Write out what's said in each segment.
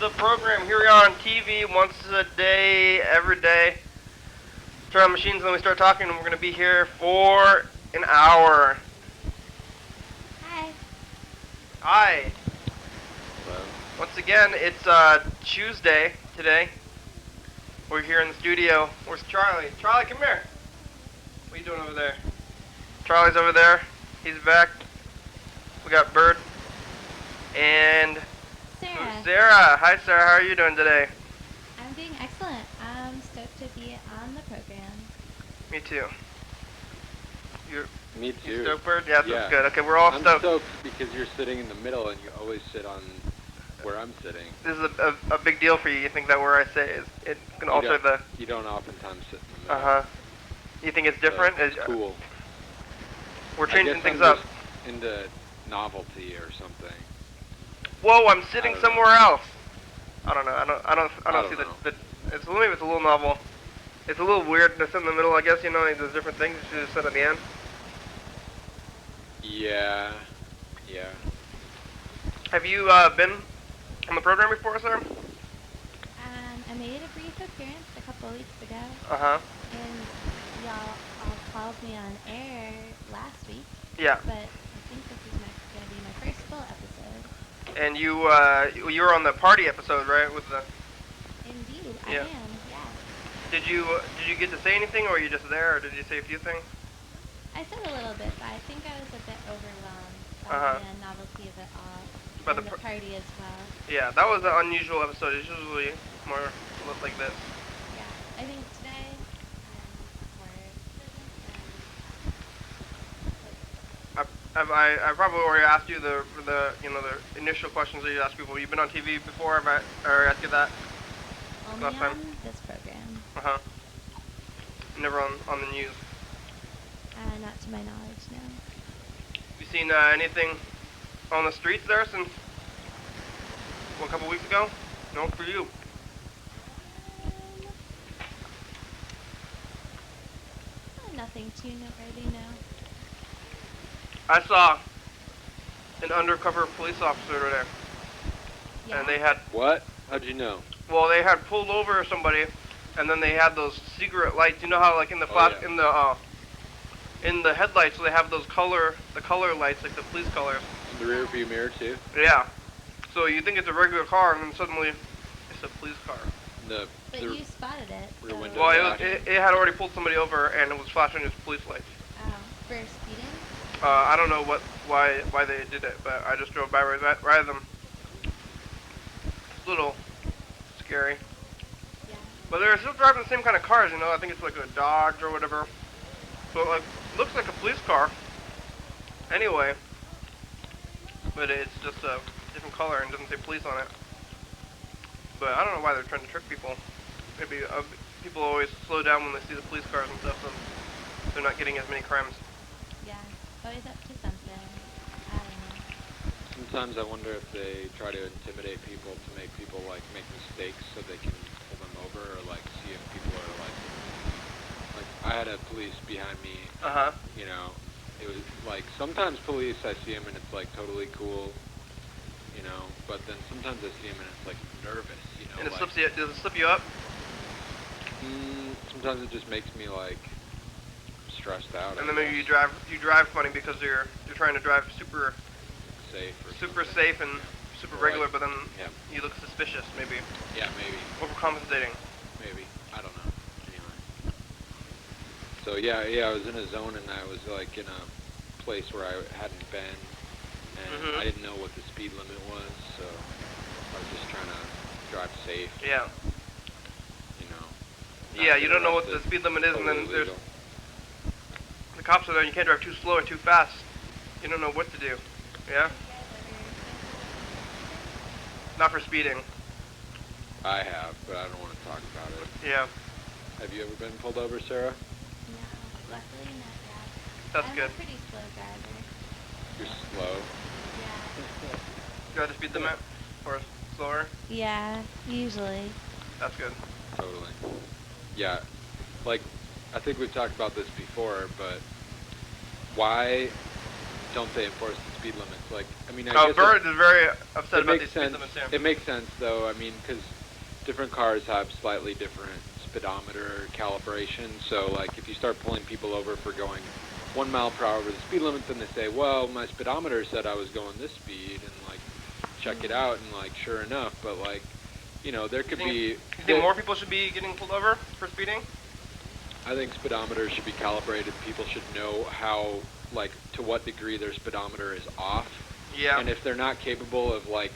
the program. Here we are on TV once a day, every day. Turn on machines and then we start talking, and we're going to be here for an hour. Hi. Hi. Hello. Once again, it's Tuesday today. We're here in the studio. Where's Charlie? Charlie, come here. What are you doing over there? Charlie's over there. He's back. We got Bird. And Sarah. Sara. Hi, Sara. How are you doing today? I'm doing excellent. I'm stoked to be on the program. Me too. Me You too. stoked, Bird? Yeah, Yeah. that's good. Okay, we're all I'm stoked. because you're sitting in the middle and you always sit on where I'm sitting. This is a big deal for you. You think that where I say is it can alter the... You don't oftentimes sit in the middle. Uh-huh. You think it's different? It's cool. We're changing things I'm up. just into novelty or something. Whoa, I'm sitting I don't somewhere else. I don't know. I don't see know. the it's maybe it's a little novel. It's a little weird to sit in the middle, I guess, you know, like there's different things you should just sit at the end. Yeah. Yeah. Have you been on the program before, sir? I made a brief appearance a couple weeks ago. Uh-huh. And y'all all called me on air last week. Yeah. But I think this is going to be my first full episode. And you were on the party episode, right? With the... Indeed, Yeah. I am, yeah. Did you get to say anything, or were you just there, or did you say a few things? I said a little bit, but I think I was a bit overwhelmed Uh-huh. by the novelty of it all. By And the the party as well. Yeah, that was an unusual episode. It's usually more like this. Yeah, I think today I'm more present I probably already asked you the initial questions that you ask people. You've been on TV before, have I already asked you that? only last time? on this program. Uh-huh. Never on the news. Not to my knowledge, no. You seen anything on the streets there since a couple weeks ago? No, for you. Nothing too noteworthy, no. I saw an undercover police officer there, Yeah. and they had What? How'd you know? well, they had pulled over somebody, and then they had those secret lights. You know how like in the flash yeah. in the headlights, so they have those color lights, like the police colors. In the rear view mirror too? Yeah. So you think it's a regular car, and then suddenly it's a police car. The But you spotted it. rear so- window. Well, it had already pulled somebody over, and it was flashing its police lights. Oh, for speeding? I don't know why they did it, but I just drove by right of them. It's a little scary. Yeah. But they're still driving the same kind of cars, you know. I think it's like a Dodge or whatever. So it looks like a police car. Anyway, but it's just a different color and doesn't say police on it. But I don't know why they're trying to trick people. Maybe people always slow down when they see the police cars and stuff, so they're not getting as many crimes. Yeah. Always up to something. I don't know. Sometimes I wonder if they try to intimidate people to make people like make mistakes so they can pull them over, or like see if people are like I had a police behind me. Uh-huh. You know, it was like sometimes police I see them and it's like totally cool. You know, but then sometimes I see them and it's like nervous. You know, And it like, slips you. Does it slip you up? sometimes it just makes me like stressed out. And then maybe you drive funny because you're trying to drive super safe or safe and super Or regular, like- but then yeah. you look suspicious, maybe Yeah, maybe. overcompensating. Maybe. I don't know. Anyway. So yeah, I was in a zone and I was like in a place where I hadn't been, and I didn't know what the speed limit was, so I was just trying to drive safe. Yeah. You know. Yeah, you don't know what the speed limit is, and then Totally there's legal. the cops are there. And you can't drive too slow or too fast. You don't know what to do. Yeah. Not for speeding. I have, but I don't want to talk about it. Yeah. Have you ever been pulled over, Sarah? No, luckily not yet. That's I'm good. a pretty slow driver. You're slow. Yeah. You got the speed limit or slower? Yeah, usually. That's good. Totally. Yeah, like, I think we've talked about this before, but why don't they enforce the speed limits? Like, I mean, I Oh, guess Bird is very upset it about makes these speed sense. limits, yeah. It makes sense, though. I mean, because different cars have slightly different speedometer calibration. So, like, if you start pulling people over for going 1 mile per hour over the speed limit, then they say, well, my speedometer said I was going this speed, and, like, check it out, and, like, sure enough, but, like, you know, there could be... You think more people should be getting pulled over for speeding? I think speedometers should be calibrated. People should know how, like, to what degree their speedometer is off. Yeah. And if they're not capable of, like,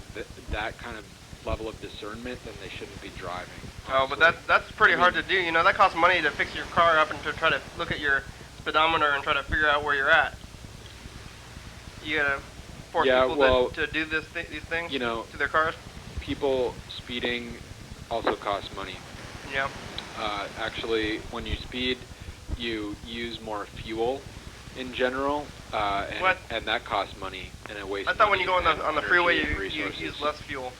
that kind of level of discernment, then they shouldn't be driving. Oh, but that's pretty hard to do. You know, that costs money to fix your car up and to try to look at your speedometer and try to figure out where you're at. You gotta force people to do these things, you know, to their cars. People speeding also costs money. Yeah. Actually, when you speed, you use more fuel in general, and that costs money, and it wastes. I thought when money you go on the freeway, you resources. use less fuel.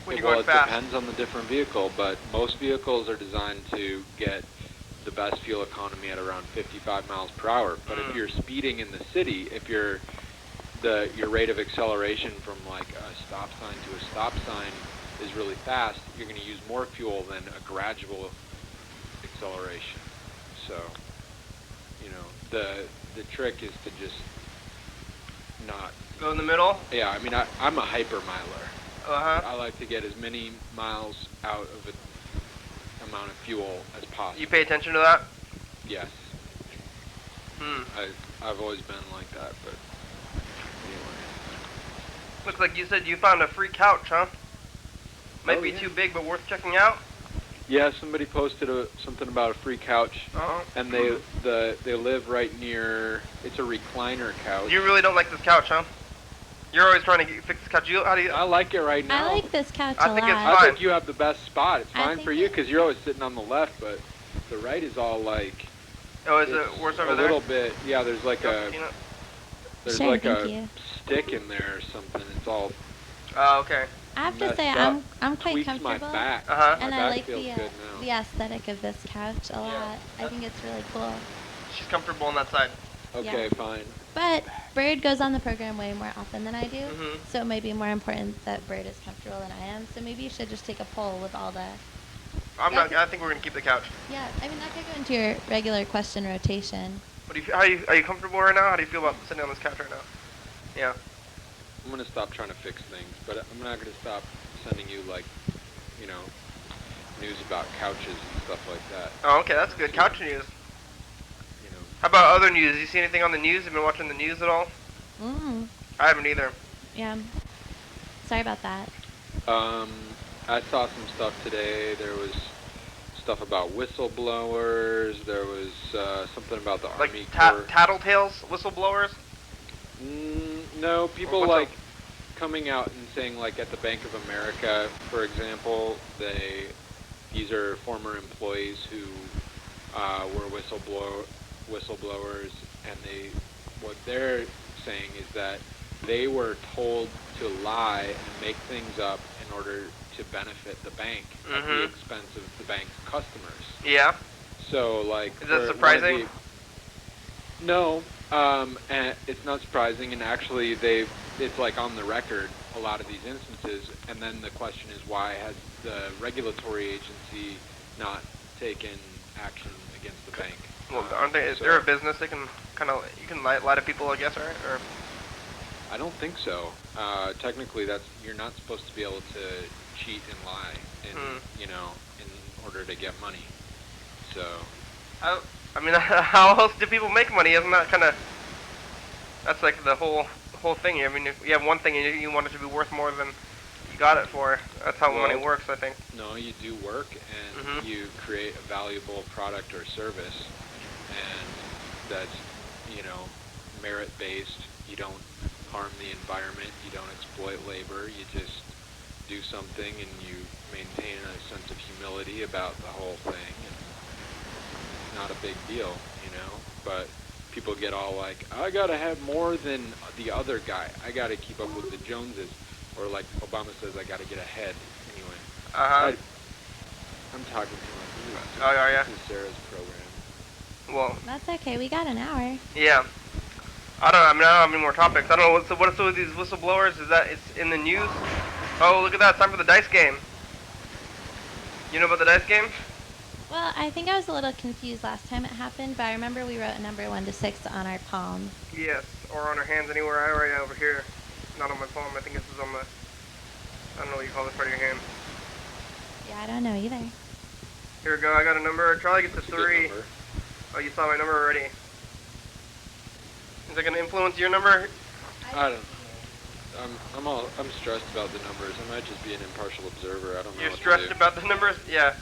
When you're going fast. It depends on the different vehicle, but most vehicles are designed to get the best fuel economy at around 55 miles per hour. But if you're speeding in the city, if your rate of acceleration from like a stop sign to a stop sign is really fast, you're going to use more fuel than a gradual acceleration. So, you know, the trick is to just not go in the middle. Yeah, I mean, I'm a hyper miler. I like to get as many miles out of an amount of fuel as possible. You pay attention to that? Yes. I've always been like that, but anyway. Looks like you said you found a free couch, huh? Might be too big, but worth checking out. Yeah, somebody posted something about a free couch, and they live right near. It's a recliner couch. You really don't like this couch, huh? You're always trying to fix this couch. I like it right now. I like this couch a lot. I think you have the best spot. It's fine for you because you're always sitting on the left, but the right is all like. Oh, is it worse over there? A little bit. Yeah, there's like a. There's like a stick in there or something. It's all. Oh, okay. I have to say, I'm quite comfortable. My back. And I like the aesthetic of this couch a lot. Yeah. I think it's really cool. She's comfortable on that side. Okay, fine. But Bird goes on the program way more often than I do, so it might be more important that Bird is comfortable than I am. So maybe you should just take a poll with all the... I think we're gonna keep the couch. Yeah, I mean that could go into your regular question rotation. Are you comfortable right now? How do you feel about sitting on this couch right now? Yeah. I'm gonna stop trying to fix things, but I'm not gonna stop sending you like, you know, news about couches and stuff like that. Oh, okay, that's good. Couch news. You know. How about other news? You see anything on the news? Have you been watching the news at all? I haven't either. Yeah. Sorry about that. I saw some stuff today. There was stuff about whistleblowers. There was something about the Army Corps. Tattletales whistleblowers? No, people like coming out and saying, like at the Bank of America, for example, these are former employees who were whistleblowers, and what they're saying is that they were told to lie and make things up in order to benefit the bank at the expense of the bank's customers. Yeah. So, like, is that surprising? No. And it's not surprising, and actually it's like on the record, a lot of these instances, and then the question is, why has the regulatory agency not taken action against the bank? Well, aren't they, is there a business they can you can lie to people, I guess, right? Or I don't think so. Technically, you're not supposed to be able to cheat and lie, in order to get money. So. I mean, how else do people make money? Isn't that that's like the whole thing. I mean, if you have one thing and you want it to be worth more than you got it for, that's how money works, I think. No, you do work and you create a valuable product or service, and that's, merit-based. You don't harm the environment, you don't exploit labor, you just do something and you maintain a sense of humility about the whole thing. And not a big deal, but people get all like, I gotta have more than the other guy. I gotta keep up with the Joneses. Or like Obama says, I gotta get ahead. Anyway. I'm talking too much. Oh, are ya? This is Sarah's program. Well. That's okay. We got an hour. Yeah. I don't have any more topics. I don't know what's with these whistleblowers. Is that it's in the news? Oh, look at that! It's time for the dice game. You know about the dice game? Well, I think I was a little confused last time it happened, but I remember we wrote a number 1 to 6 on our palm. Yes, or on our hands anywhere. I write it over here. Not on my palm. I think this is on the. I don't know what you call this part of your hand. Yeah, I don't know either. Here we go. I got a number. Charlie gets a That's a 3. good number. Oh, you saw my number already. Is it gonna influence your number? I don't. I'm stressed about the numbers. I might just be an impartial observer. I don't know. You're what stressed to do. about the numbers? Yeah.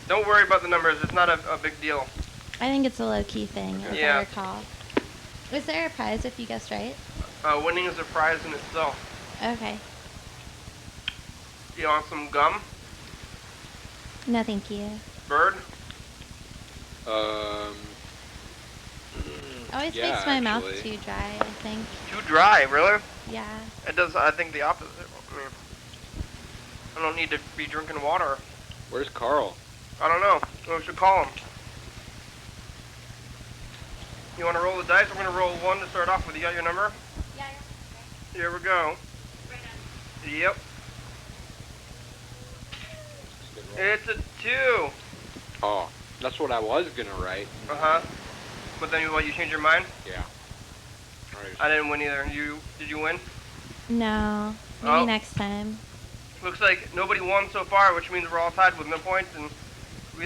Don't worry about the numbers. It's not a big deal. I think it's a low-key thing, as Yeah. I recall. Was there a prize if you guessed right? Winning is a prize in itself. Okay. You want some gum? No, thank you. Bird? Always yeah, makes my mouth actually. too dry, I think. Too dry, really? Yeah. It does, I think, the opposite. I mean, I don't need to be drinking water. Where's Carl? I don't know. We should call him. You want to roll the dice? We're going to roll 1 to start off with. You got your number? Yeah. Here we go. Yep. It's a 2. Oh, that's what I was gonna write. Uh-huh. But then you changed your mind? Yeah. All right. I didn't win either. Did you win? No. Maybe Oh. next time. Looks like nobody won so far, which means we're all tied with no points, and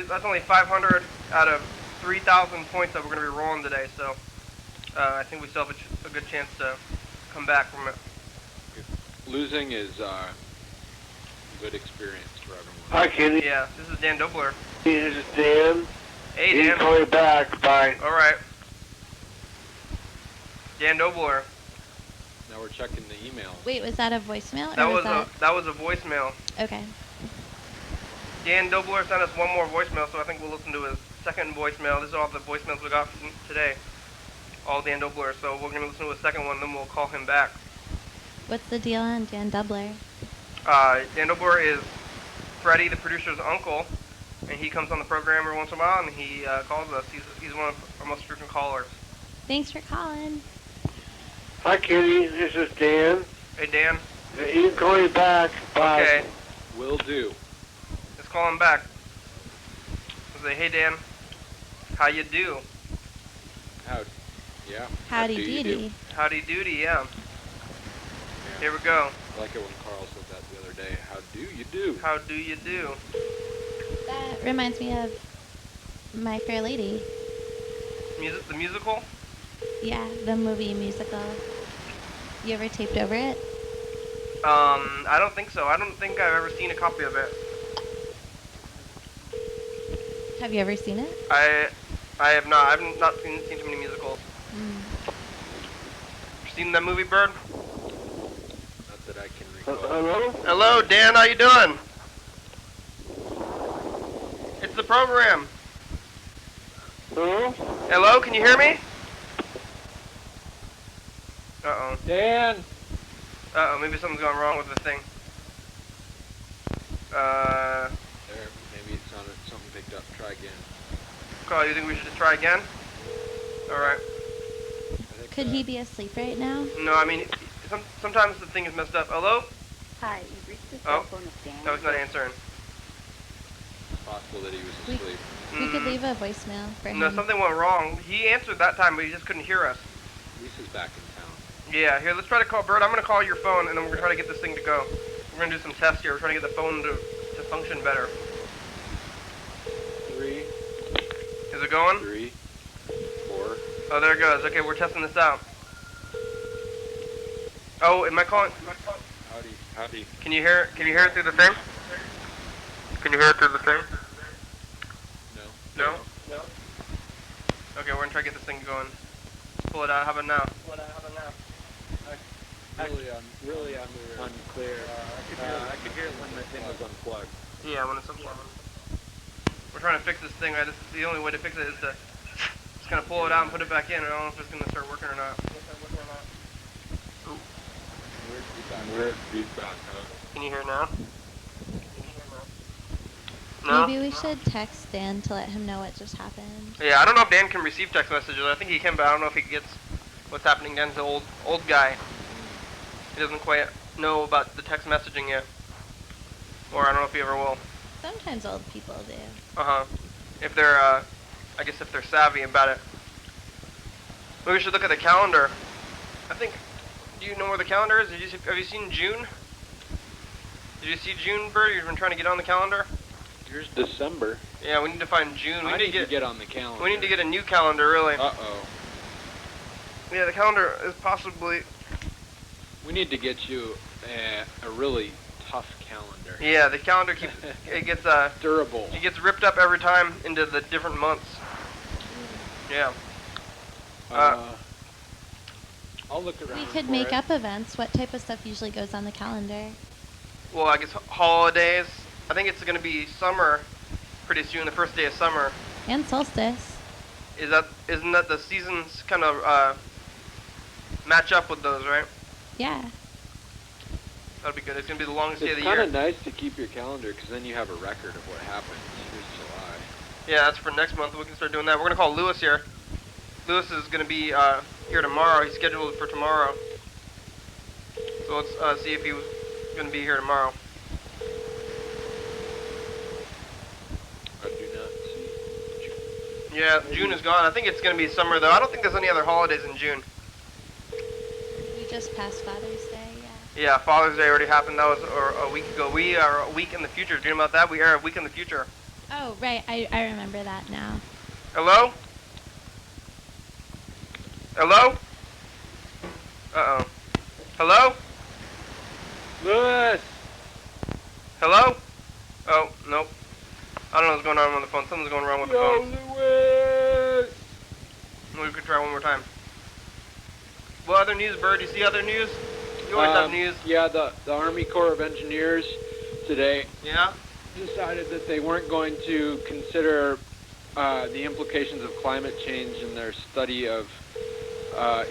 that's only 500 out of 3,000 points that we're going to be rolling today, so I think we still have a good chance to come back from it. Losing is good experience for everyone. Hi, Kenny. Yeah, this is Dan Dobler. This is Dan. Hey, You Dan. can call me back. Bye. All right. Dan Dobler. Now we're checking the email. Wait, was that a voicemail? That or was a voicemail. Okay. Dan Dobler sent us one more voicemail, so I think we'll listen to his second voicemail. This is all the voicemails we got from today. All Dan Dobler. So we're going to listen to a second one, then we'll call him back. What's the deal on Dan Doubler? Dan Dobler is Freddie, the producer's uncle, and he comes on the program every once in a while, and he calls us. He's one of our most frequent callers. Thanks for calling. Hi, Kenny. This is Dan. Hey, Dan. You can call me back. Bye. Okay, Will do. let's call him back. We'll say, hey, Dan, how you do? Yeah. Howdy How do you do? doody. Howdy doody, yeah. Yeah. Here we go. I like it when Carl said that the other day. How do you do? How do you do? That reminds me of My Fair Lady. The musical? Yeah, the movie musical. You ever taped over it? I don't think so. I don't think I've ever seen a copy of it. Have you ever seen it? I have not. I've not seen too many musicals. Seen that movie, Bird? Not that I can recall. Hello? Hello, Dan. How you doing? It's the program. Hello? Hello, can you hear me? Uh-oh. Dan! Uh-oh, maybe something's gone wrong with the thing. There, maybe it sounded something picked up. Try again. Carl, you think we should just try again? Alright. I think Could he be asleep right now? No, I mean, sometimes the thing is messed up. Hello? Hi, you've reached the Oh, cell phone of Dan. no, he's not answering. it's possible that he was We- asleep. We could leave a voicemail for him. No, something went wrong. He answered that time, but he just couldn't hear us. Lisa's back in town. Yeah, here, let's try to call Bird. I'm going to call your phone, and then we're going to try to get this thing to go. We're going to do some tests here. We're trying to get the phone to function better. 3, Is it going? 3, 4. Oh, there it goes. Okay, we're testing this out. Oh, am I calling? Howdy. Can you hear it through the thing? Can you hear it through the thing? No. No? Okay, we're gonna try to get this thing going. Pull it out. How about now? Really unclear. I could hear it when the thing was unplugged. Yeah, when it's unplugged. We're trying to fix this thing. The only way to fix it is to just kind of pull it out and put it back in. I don't know if it's gonna start working or not. Weird feedback, huh? Can you hear it now? No? Maybe we should text Dan to let him know what just happened. Yeah, I don't know if Dan can receive text messages. I think he can, but I don't know if he gets what's happening. Dan's the old guy. He doesn't quite know about the text messaging yet. Or I don't know if he ever will. Sometimes old people do. Uh-huh. If they're, I guess if they're savvy about it. Maybe we should look at the calendar. I think, do you know where the calendar is? Have you seen June? Did you see June, Bert? You've been trying to get on the calendar? Here's December. Yeah, we need to find June. I need to get on the calendar. We need to get a new calendar, really. Uh-oh. Yeah, the calendar is possibly... We need to get you a really tough calendar. Yeah, the calendar keeps... it gets, durable. It gets ripped up every time into the different months. Yeah. I'll look around. We could for make it. up events. What type of stuff usually goes on the calendar? Well, I guess holidays. I think it's going to be summer pretty soon, the first day of summer. And solstice. Isn't that the seasons kind of match up with those, right? Yeah. That'll be good. It's going to be the longest day of It's the year. kind of nice to keep your calendar because then you have a record of what happened. Here's July. Yeah, that's for next month. We can start doing that. We're going to call Lewis here. Lewis is going to be here tomorrow. He's scheduled for tomorrow. So let's see if he's going to be here tomorrow. I do not see June. Yeah, June is gone. I think it's going to be summer, though. I don't think there's any other holidays in June. We just passed Father's Day, yeah. Yeah, Father's Day already happened. That was a week ago. We are a week in the future. Do you know about that? We are a week in the future. Oh, right. I remember that now. Hello? Hello? Uh-oh. Hello? Lewis! Hello? Oh, nope. I don't know what's going on the phone. Something's going wrong with the Yo, phone. Lewis! We could try one more time. What other news, Bird? You see other news? You always have news. Yeah, the Army Corps of Engineers today Yeah? decided that they weren't going to consider the implications of climate change in their study of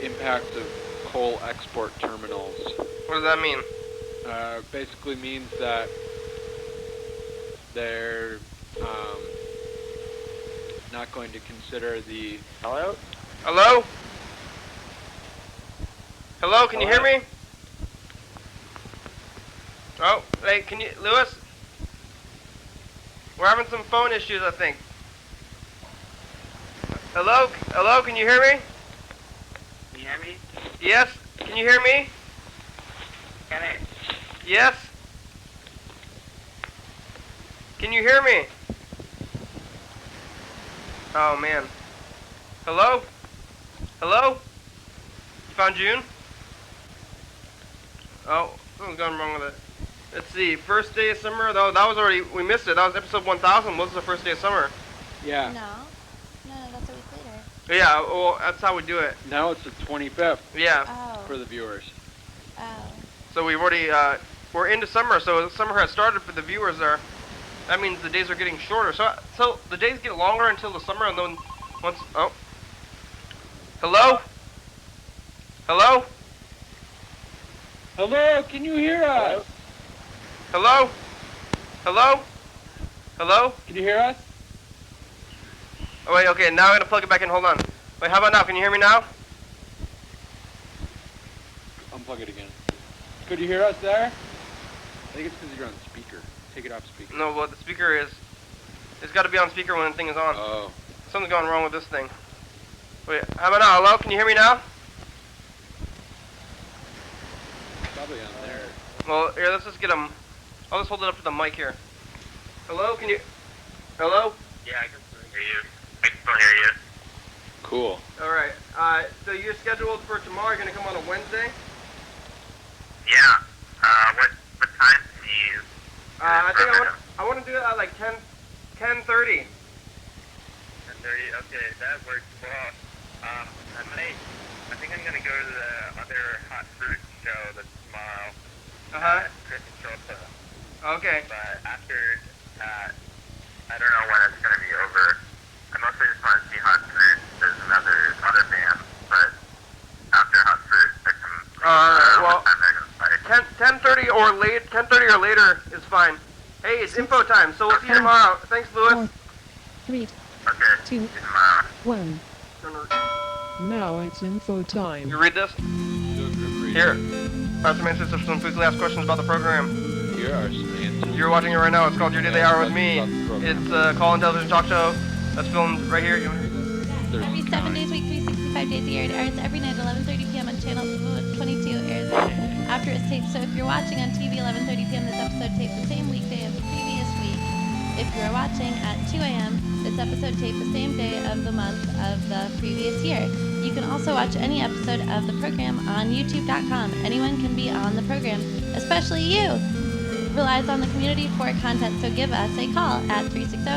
impacts of coal export terminals. What does that mean? Basically means that they're not going to consider the... Hello? Hello? Hello, can you hear me? Oh, hey, can you... Lewis? We're having some phone issues, I think. Hello? Hello, can you hear me? Can you hear me? Yes? Can you hear me? Can I? Yes? Can you hear me? Oh, man. Hello? Hello? You found June? Oh, something's gone wrong with it. Let's see, first day of summer, that was already, we missed it. That was episode 1000, was the first day of summer. Yeah. No, that's a week later. Yeah, well, that's how we do it. Now it's the 25th Yeah. Oh. for the viewers. Oh. So we've already, we're into summer, so summer has started for the viewers there. That means the days are getting shorter. So the days get longer until the summer, and then once, oh. Hello? Hello? Hello, can you hear us? Hello? Hello? Hello? Can you hear us? Oh, wait, okay, now I'm going to plug it back in. Hold on. Wait, how about now? Can you hear me now? Unplug it again. Could you hear us there? I think it's because you're on speaker. Take it off speaker. No, what the speaker is, it's got to be on speaker when the thing is on. Oh. Something's going wrong with this thing. Wait, how about now? Hello? Can you hear me now? Probably on there. Well, here, let's just get him. I'll just hold it up to the mic here. Hello? Can you... Hello? Yeah, I can still hear you. I can still hear you. Cool. Alright, so you're scheduled for tomorrow. You're going to come on a Wednesday? Yeah. What time can you? I think I want to do it at like 10:30. 10:30. Okay, that works well. I think I'm gonna go to the other hot fruit show that's tomorrow. Uh-huh. Chris and Chilsa. Okay. But after that, I don't know when it's gonna be over. I mostly just want to see hot fruit. There's other bands, but after hot fruit, I can. Well, what time they're gonna play. 10:30 or late. 10:30 or later is fine. Hey, it's info time, so we'll see you tomorrow. Thanks, Lewis. 4, 3, Okay. 2, See you tomorrow. 1. No, no. Now it's info time. You read this? Here. Pastor Man says some frequently asked questions about the program. Here are some answers. You're watching it right now. It's called Your Daily Hour with Me. It's a call-in television talk show that's filmed right here. You want to hear this? Every 7 days a week, 365 days a year. It airs every night at 11:30 p.m. on channel 22. Airs after it's taped. So if you're watching on TV 11:30 p.m., this episode taped the same weekday of the previous week. If you're watching at 2 a.m., this episode taped the same day of the month of the previous year. You can also watch any episode of the program on YouTube.com. Anyone can be on the program, especially you. Relies on the community for content, so give us a call at 360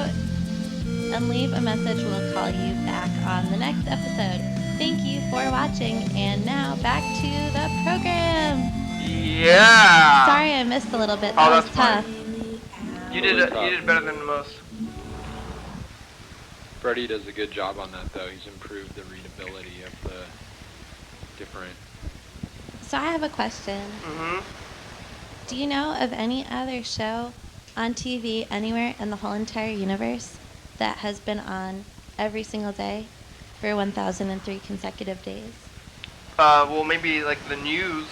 and leave a message. We'll call you back on the next episode. Thank you for watching, and now back to the program. Yeah. Sorry I missed a little bit. Oh, That was that's fine. tough. You did better than most. Freddie does a good job on that, though. He's improved the readability of the different... So I have a question. Mm-hmm. Do you know of any other show on TV anywhere in the whole entire universe that has been on every single day for 1,003 consecutive days? Well, maybe like the news,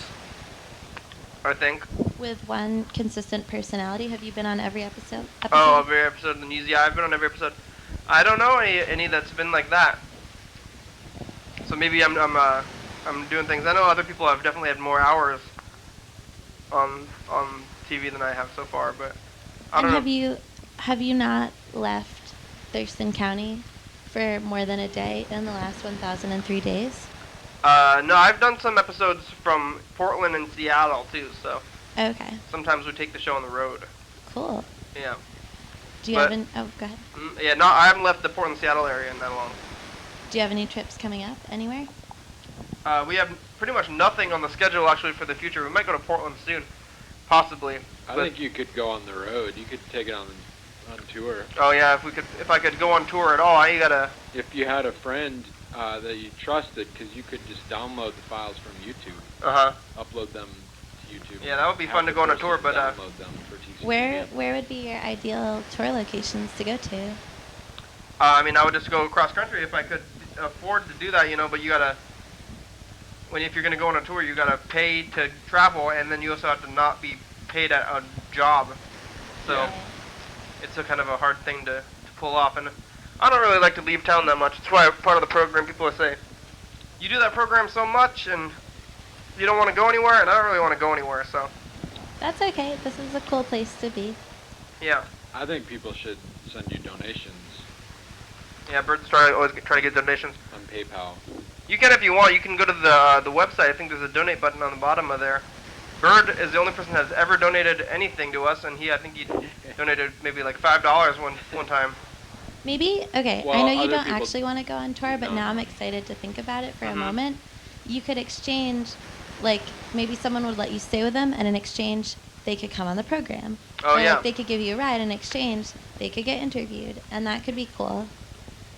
I think. With one consistent personality? Have you been on every episode? Oh, every episode of the news. Yeah, I've been on every episode. I don't know any that's been like that. So maybe I'm doing things. I know other people have definitely had more hours on TV than I have so far, but I don't know. Have you not left Thurston County for more than a day in the last 1,003 days? No, I've done some episodes from Portland and Seattle too, so Okay. sometimes we take the show on the road. Cool. Yeah. Do you But- have oh, go ahead. Yeah, no, I haven't left the Portland, Seattle area in that long. Do you have any trips coming up anywhere? We have pretty much nothing on the schedule actually for the future. We might go to Portland soon, possibly. I but- think you could go on the road. You could take it on tour. Oh yeah, if I could go on tour at all, you gotta. If you had a friend that you trusted, because you could just download the files from YouTube, upload them to YouTube. Yeah, that would be Have fun to the go on a person tour, but, download them for TCTV. Where would be your ideal tour locations to go to? I mean, I would just go cross country if I could afford to do that, but you gotta. If you're gonna go on a tour, you gotta pay to travel, and then you also have to not be paid at a job. So Yeah. it's a kind of a hard thing to pull off, and I don't really like to leave town that much. That's why part of the program people will say, you do that program so much, and you don't want to go anywhere, and I don't really want to go anywhere. So That's okay. This is a cool place to be. yeah, I think people should send you donations yeah. Birds always try to get donations. on PayPal. You can if you want. You can go to the website. I think there's a donate button on the bottom of there. Bird is the only person that has ever donated anything to us, and I think he donated maybe like $5 one time. Maybe, okay, Well, I know you other don't people actually want to go on tour, but don't. now I'm excited to think about it for a Mhm. moment. You could exchange, like, maybe someone would let you stay with them, and in exchange, they could come on the program. Oh, or yeah. like, they could give you a ride. In exchange, they could get interviewed, and that could be cool.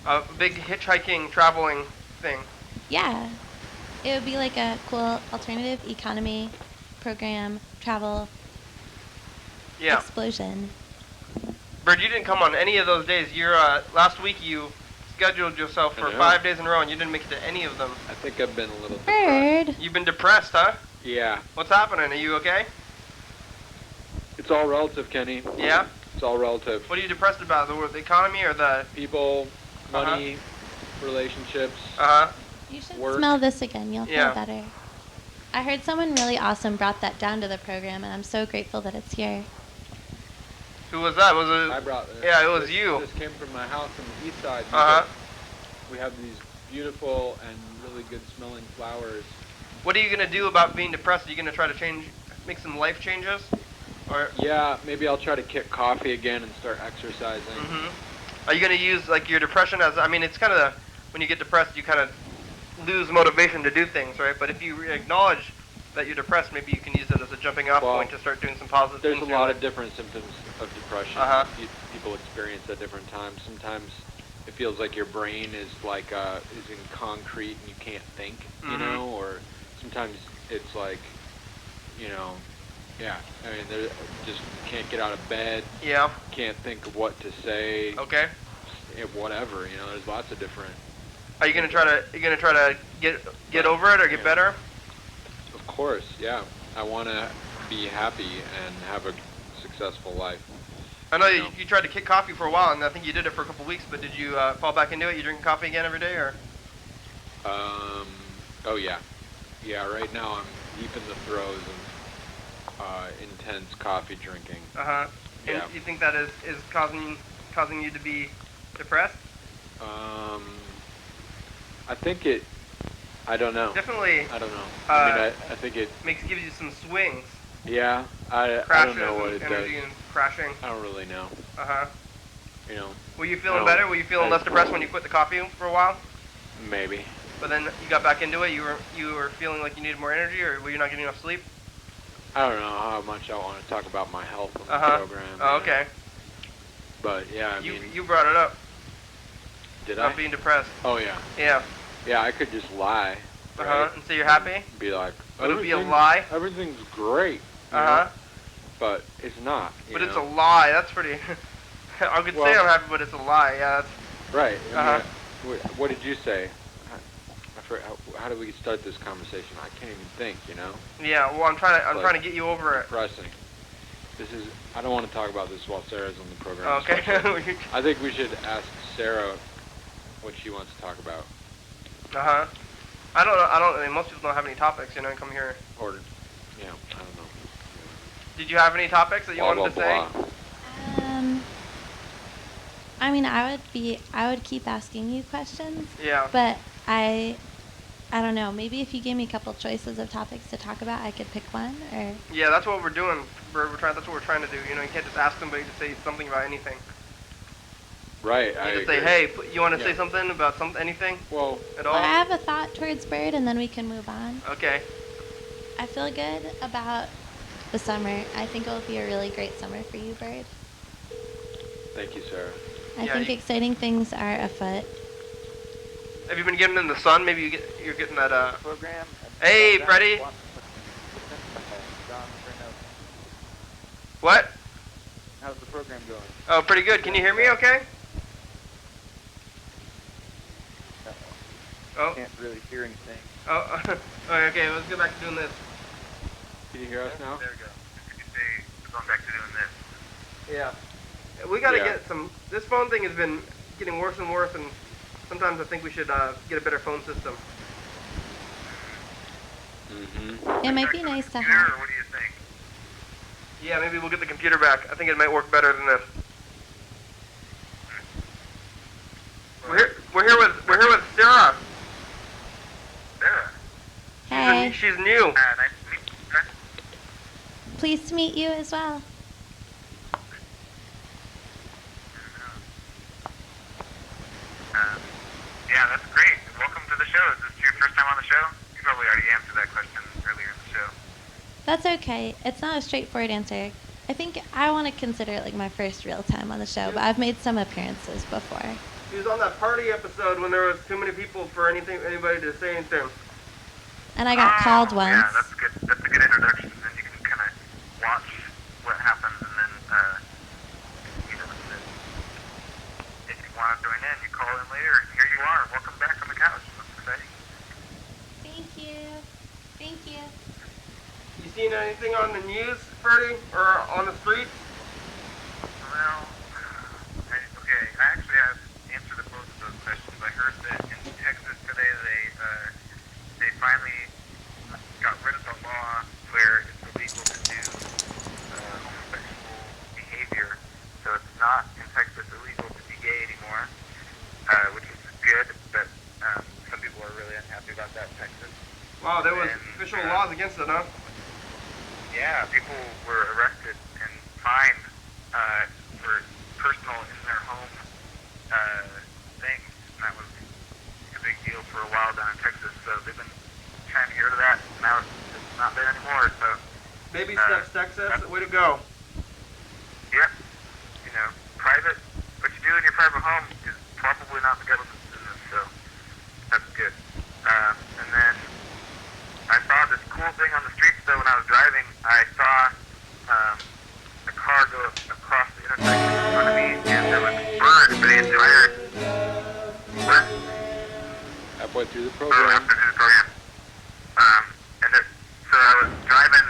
A big hitchhiking, traveling thing. Yeah. It would be like a cool alternative economy program, travel Yeah. explosion. Bird, you didn't come on any of those days. Last week you scheduled yourself for I know. 5 days in a row, and you didn't make it to any of them. I think I've been a little depressed. Bird. You've been depressed, huh? Yeah. What's happening? Are you okay? It's all relative, Kenny. Yeah? It's all relative. What are you depressed about? The economy or the... People, money, relationships. Uh-huh. You should Work. smell this again. You'll Yeah. feel better. I heard someone really awesome brought that down to the program, and I'm so grateful that it's here. Who was that? Was I it... brought this. Yeah, it was this, you. This came from my house on the east side. Uh-huh. We have these beautiful and really good smelling flowers. What are you going to do about being depressed? Are you going to try to make some life changes? Or... Yeah, maybe I'll try to kick coffee again and start exercising. Mm-hmm. Are you going to use, like, your depression as... I mean, it's kind of... When you get depressed, you kind of lose motivation to do things, right? But if you acknowledge that you're depressed, maybe you can use it as a jumping off Well, point to start doing some positive There's things. a lot of different symptoms of depression. Uh-huh. People experience at different times. Sometimes it feels like your brain is like is in concrete and you can't think, you Mhm. know, or sometimes it's like, yeah. I mean, there just can't get out of bed, Yeah. can't think of what to say, Okay. whatever. There's lots of different. Are you gonna try to get over it or get better? Of course, yeah. I want to be happy and have a successful life. I know you tried to kick coffee for a while, and I think you did it for a couple weeks. But did you fall back into it? You drinking coffee again every day, or? Oh yeah. Yeah, right now I'm deep in the throes of intense coffee drinking. Uh-huh. And Yeah. you think that is causing you to be depressed? I think it, I don't know. Definitely. I don't know. I mean, I think it gives you some swings. Yeah, I Crashes don't know what and it does. energy and crashing. I don't really know. Uh-huh. You know. Were you feeling better? Were you feeling less depressed when you quit the coffee for a while? Maybe. But then you got back into it. You were feeling like you needed more energy, or were you not getting enough sleep? I don't know how much I want to talk about my health on the program. Oh, okay. But yeah, I mean, you brought it up. Did I? Not being depressed. Oh yeah. Yeah. Yeah, I could just lie. Uh-huh. Right? And say you're happy? Be like, Would it be a lie? Everything's great. Uh-huh. But it's not. But it's a lie. That's pretty. I could say I'm happy, but it's a lie. Yeah. That's right. Uh-huh. I mean, what did you say? How did we start this conversation? I can't even think. You know. Yeah. Well, I'm trying to get you over it. Depressing. I don't want to talk about this while Sarah's on the program. Okay. I think we should ask Sara what she wants to talk about. Uh-huh. I don't know. Most people don't have any topics, come here. Or, yeah, I don't know. Did you have any topics that you wanted to say? I mean, I would keep asking you questions. Yeah. But I don't know. Maybe if you gave me a couple choices of topics to talk about, I could pick one. Or. Yeah, that's what we're doing. That's what we're trying to do. You can't just ask somebody to say something about anything. Right. You just say, hey, you want to say something about anything? Well, at all? Well, I have a thought towards Bird, and then we can move on. Okay. I feel good about the summer. I think it will be a really great summer for you, Bird. Thank you, Sara. I think exciting things are afoot. Have you been getting in the sun? Maybe you're getting that program. Hey, Freddie. What? How's the program going? Oh, pretty good. Can you hear me okay? Oh. Can't really hear anything. Oh, okay. Let's get back to doing this. Can you hear us now? There we go. Could you say we're going back to doing this? Yeah. We got to get some. This phone thing has been getting worse and worse, and sometimes I think we should get a better phone system. Mm-hmm. It might be nice to have. What do you think? Yeah, maybe we'll get the computer back. I think it might work better than this. We're here with Sara. Sarah. Hey. She's new. Nice to meet you. Pleased to meet you as well. Yeah, that's great. Welcome to the show. Is this your first time on the show? You probably already answered that question earlier in the show. That's okay. It's not a straightforward answer. I think I want to consider it like my first real time on the show, but I've made some appearances before. She was on that party episode when there was too many people for anybody to say anything. And I got called once. Yeah, that's good. That's a good introduction. Then you can kind of watch what happens, and then if you want to join in, you call in later. And here you are. Welcome back on the couch. That's exciting. Thank you. Thank you. You seen anything on the news, Freddie, or on the streets? Well, okay. I actually have answered to both of those questions. I heard that in Texas today they finally got rid of the law where it's illegal to do homosexual behavior. So it's not in Texas illegal to be gay anymore, which is good. But some people are really unhappy about that in Texas. Wow, there was official laws against it, huh? Yeah, people were arrested and fined for personal in their home things, and that was a big deal for a while down in Texas. So they've been trying to get rid of that. Now it's not there anymore. So baby steps, Texas. Way to go. Yep. Private. What you do in your private home is probably not the government's business. So that's good. And then I saw this cool thing on the streets, though, when I was driving. I saw a car go across the intersection in front of me, and there was birds. The entire... What? halfway through the Or program. after the program. So I was driving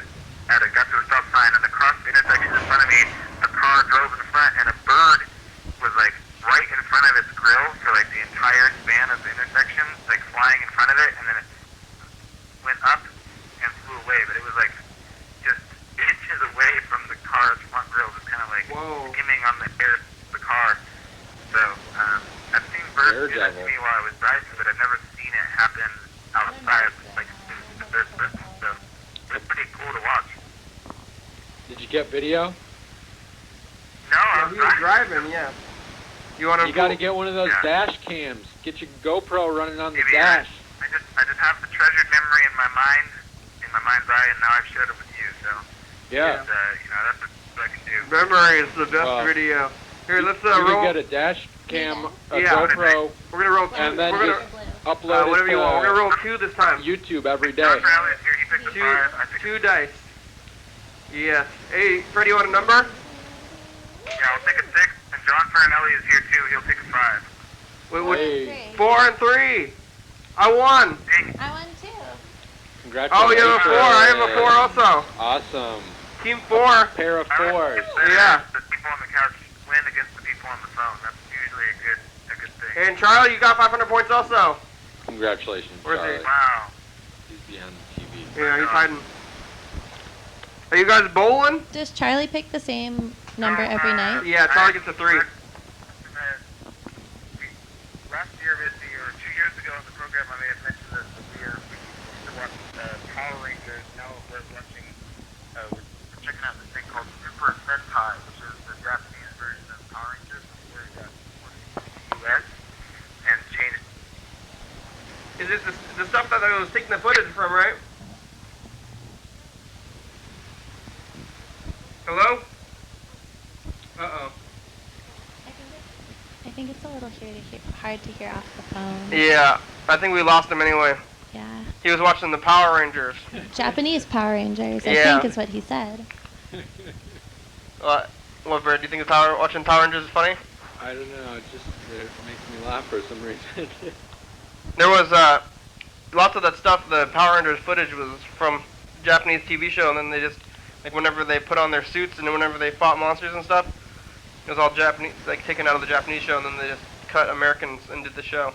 got to a stop sign, and across the intersection in front of me, a car drove in front, and a bird was like right in front of its grill, so like the entire span of the intersection, like flying in front of it, and then it went up and flew away, but it was like just inches away from the car's front grill, just kind of like skimming on the air of the car. So I've seen birds do that to me while I was driving, but I've never seen it happen outside, like the third person. So it's pretty cool to watch. Did you get video? No, I He was was driving. driving, yeah. You want to? You got to get one of those dash cams. Get your GoPro running on the Maybe dash. I just have the treasured memory in my mind's eye, and now I've shared it with you. So Yeah. and, that's what I can do. Memory is the best Well, video. Here, let's You roll. can get a dash cam, a Yeah. GoPro, We're gonna roll two. and then we're just gonna upload whatever it you want. We're gonna to roll two this time. YouTube every day. John Farrelly is here. He picked a 5. I picked Two a dice. Yes. Hey, Freddie, you want a number? Yeah, I'll take a 6. And John Farrelly is here too. He'll take a 5. Wait, Hey, 4 and 3. I won. Dang. I won too. congratulations. Oh, you have a 4. I have a 4 also. Awesome. Team 4. Pair of I like fours. it better Yeah. if the people on the couch win against the people on the phone. That's usually a good thing. And Charlie, you got 500 points also. Congratulations, Where's he? Charlie. Wow. He's behind the TV. Yeah, he's hiding. Are you guys bowling? Does Charlie pick the same number every night? Yeah, Charlie gets a 3. Last year, or 2 years ago in the program, I may have mentioned this. We used to watch Power Rangers. Now we're watching, we're checking out this thing called Super Sentai, which is the Japanese version of Power Rangers before it got imported to the U.S. and changed. Is this the stuff that I was taking the footage from, right? Hello? Uh-oh. I think it's a little hard to hear off the phone. Yeah, I think we lost him anyway. Yeah. He was watching the Power Rangers. Japanese Power Rangers, I Yeah. think is what he said. What, Brad, do you think watching Power Rangers is funny? I don't know. It makes me laugh for some reason. There was lots of that stuff, the Power Rangers footage was from Japanese TV show, and then they just, like whenever they put on their suits and whenever they fought monsters and stuff, it was all Japanese, like taken out of the Japanese show, and then they just cut Americans and did the show.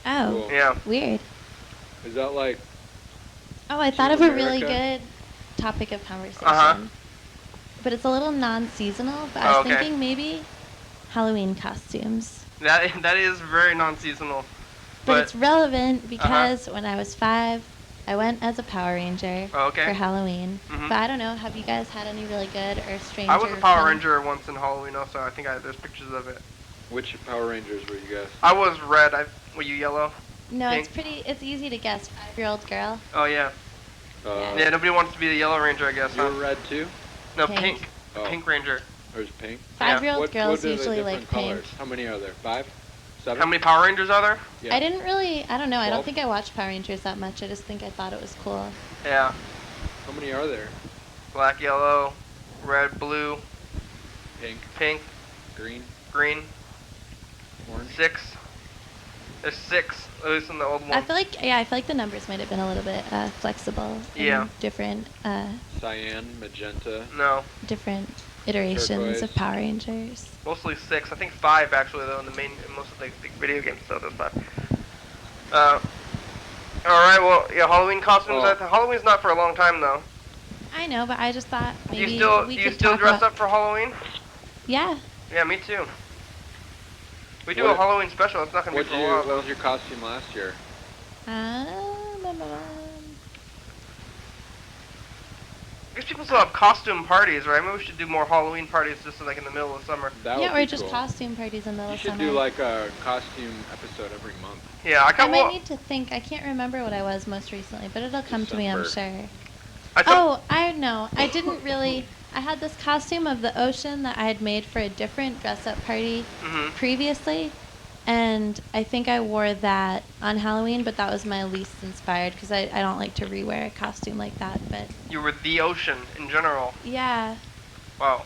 Oh, Cool. Yeah. weird. Is that like Oh, I thought of Team a really America? good topic of conversation. Uh-huh. But it's a little non-seasonal, but I Oh, was okay. thinking maybe Halloween costumes. That is very non-seasonal. But it's relevant because when I was 5, I went as a Power Ranger Oh, okay. for Halloween. Mhm. But I don't know, have you guys had any really good or strange? I was a or Power fun- Ranger once in Halloween also. I think there's pictures of it. which Power Rangers were you guys? I was red. Were you yellow? No, Pink. it's easy to guess. 5-year-old girl. Oh, yeah. Yeah, nobody wants to be the Yellow Ranger, I guess, You huh? were red too? No, Pink. pink. Oh. Pink Ranger. Or is it pink? 5-year-old What girls are the usually different like colors? pink. How many are there? 5? 7? How many Power Rangers are there? Yeah. I didn't really, I don't know, I 12? don't think I watched Power Rangers that much. I just think I thought it was cool. Yeah. How many are there? Black, yellow, red, blue, Pink, pink, green, green. orange? 6. There's 6, at least in the old one. I feel like the numbers might have been a little bit flexible. in Yeah. Different, Cyan, magenta. No, different iterations Turquoise. of Power Rangers. mostly 6. I think 5 actually though in most of the big video games stuff. There's 5. All right. Well, yeah. Halloween costumes. Well- Halloween's not for a long time though. I know, but I just thought Do maybe you still we do you could still talk dress about, up for Halloween? Yeah. Yeah, me too. We do What- a Halloween special. It's not gonna be for a while What though. was your costume last year? I guess people still have costume parties, right? Maybe we should do more Halloween parties just like in the middle of summer. That Yeah, would or be just cool. costume parties in the middle You of should summer. do like a costume episode every month. Yeah, I I kind might of. need to think. I can't remember what I was most recently, but it'll come to me, I'm December. sure. I thought, Oh, I know. I didn't really. I had this costume of the ocean that I had made for a different dress-up party Mhm. previously, and I think I wore that on Halloween, but that was my least inspired because I don't like to rewear a costume like that. But you were the ocean in general. yeah, Wow.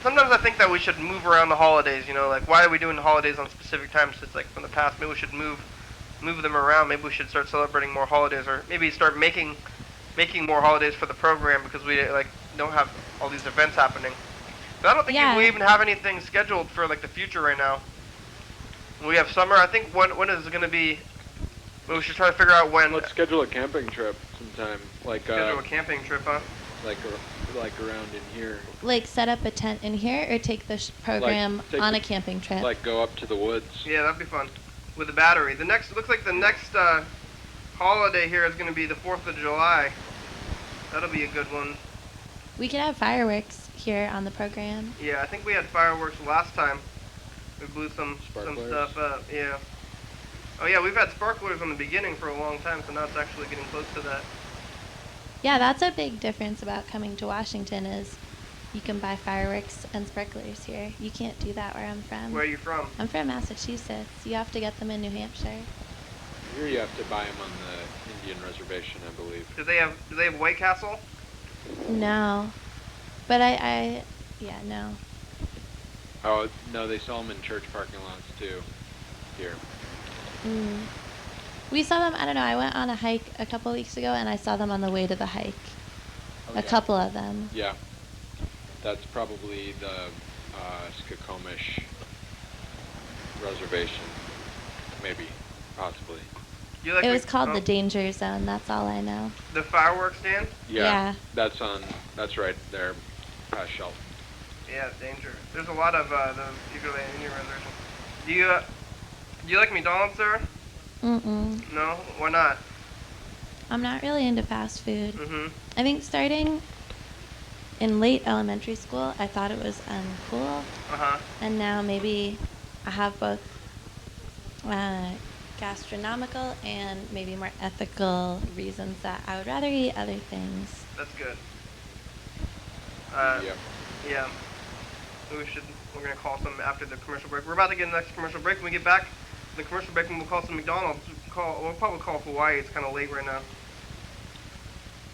Sometimes I think that we should move around the holidays, you know, like why are we doing the holidays on specific times? It's like from the past, maybe we should move move them around. Maybe we should start celebrating more holidays, or maybe start making more holidays for the program, because we like don't have all these events happening. But I don't think Yeah. we even have anything scheduled for like the future right now. We have summer. I think when is it going to be? We should try to figure out when. Let's schedule a camping trip sometime, like Schedule a camping trip, huh? like around in here. Like set up a tent in here or take the program take on the- a camping trip? Like go up to the woods. Yeah, that'd be fun. With the battery. Looks like the next holiday here is going to be the 4th of July. That'll be a good one. We could have fireworks here on the program. Yeah, I think we had fireworks last time. We blew some Sparklers. stuff up. Yeah. Oh yeah, we've had sparklers in the beginning for a long time, so now it's actually getting close to that. Yeah, that's a big difference about coming to Washington is you can buy fireworks and sparklers here. You can't do that where I'm from. Where are you from? I'm from Massachusetts. You have to get them in New Hampshire. Here you have to buy them on the Indian reservation, I believe. Do they have White Castle? No. But yeah, no. Oh no, they sell them in church parking lots too. Here. Mm. We saw them, I don't know, I went on a hike a couple weeks ago and I saw them on the way to the hike. Oh, A couple of them. Yeah. That's probably the Skokomish reservation. Maybe. Possibly. You like It was called oh, the Danger Zone, that's all I know. the fireworks stand? Yeah. That's right there, past Shelton. Yeah, danger. There's a lot of the usually Indian reservation. Do you like McDonald's, Sarah? Mm-mm. No? Why not? I'm not really into fast food. Mm-hmm. I think starting in late elementary school, I thought it was uncool. Uh-huh. And now maybe I have both gastronomical and maybe more ethical reasons that I would rather eat other things. That's good. Yep. Yeah. We're going to call some after the commercial break. We're about to get the next commercial break. When we get back, the commercial break, we'll call some McDonald's. We'll probably call Hawaii. It's kind of late right now.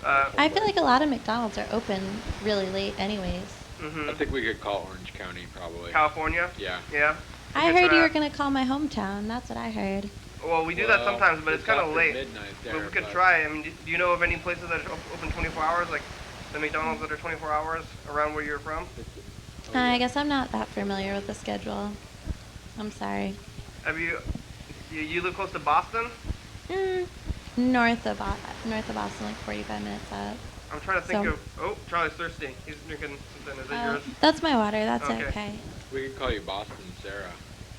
I feel like a lot of McDonald's are open really late anyways. Mm-hmm. I think we could call Orange County probably. California? Yeah. Yeah. I Okay, heard so, you were going to call my hometown. That's what I heard. Well, we do that Well, sometimes, but it's kind of after late. midnight there, But we could but- try. I mean, do you know of any places that are open 24 hours, like the McDonald's that are 24 hours around where you're from? I guess I'm not that familiar with the schedule. I'm sorry. Have you live close to Boston? North of Boston, like 45 minutes out. I'm trying to think So- of. Oh, Charlie's thirsty. He's drinking something. Is it yours? That's my water. That's Okay. okay. We could call you Boston Sarah.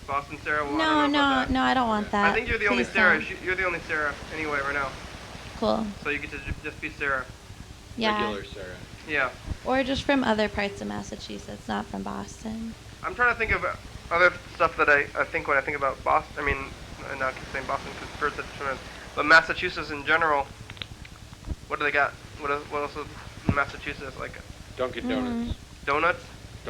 Boston Sarah. Well, I No, don't know about that. no, I don't want that. I think you're the only Please Sarah. don't. You're the only Sarah anyway right now. Cool. So you get to just be Sarah. Yeah. Regular Sarah. Yeah. Or just from other parts of Massachusetts, not from Boston. I'm trying to think of other stuff that I think when I think about Boston. I mean, I now keep saying Boston because first it's tremendous. But Massachusetts in general. What do they got? What else is in Massachusetts? Like Dunkin' Donuts. donuts?